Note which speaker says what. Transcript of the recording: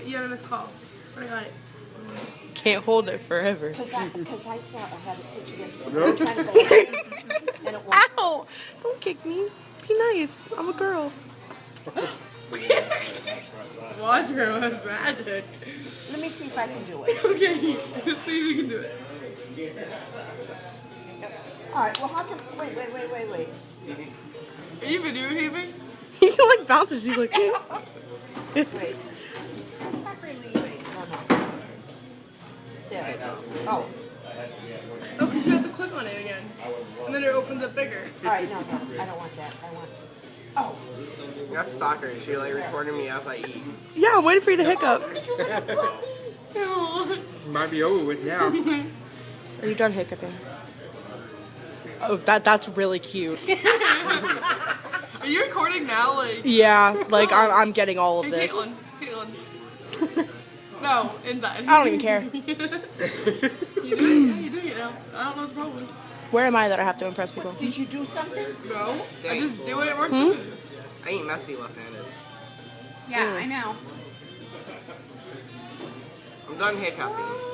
Speaker 1: You had a missed call. But I got it.
Speaker 2: Can't hold it forever.
Speaker 3: Because I saw I had a picture again. I'm trying to go like this, and it won't.
Speaker 2: Ow! Don't kick me. Be nice. I'm a girl.
Speaker 1: Watch her, that's magic.
Speaker 3: Let me see if I can do it.
Speaker 1: Okay, let's see if you can do it.
Speaker 3: All right. Well, how can? Wait.
Speaker 1: Are you videotaping?
Speaker 2: He like bounces. He's like.
Speaker 3: Wait. Not really. Wait. No. This. Oh.
Speaker 1: Oh, because you have to click on it again. And then it opens up bigger.
Speaker 3: All right. No. I don't want that. I want. Oh.
Speaker 4: That's stalker. She like recording me as I eat.
Speaker 2: Yeah, I'm waiting for you to hiccup.
Speaker 4: Might be over with now.
Speaker 2: Are you done hiccuping? Oh, that's really cute.
Speaker 1: Are you recording now? Like.
Speaker 2: Yeah, like I'm getting all of
Speaker 1: Hey,
Speaker 2: this.
Speaker 1: Caitlin. No, inside.
Speaker 2: I don't even care.
Speaker 1: You do it? Yeah, you're doing it now. I don't know what the problem is.
Speaker 2: Where am I that I have to impress people?
Speaker 3: Did you do something?
Speaker 1: No, I
Speaker 4: Dang.
Speaker 1: just do it more stupid.
Speaker 4: I ain't messy left-handed.
Speaker 5: Yeah, I know.
Speaker 4: I'm done hiccuping.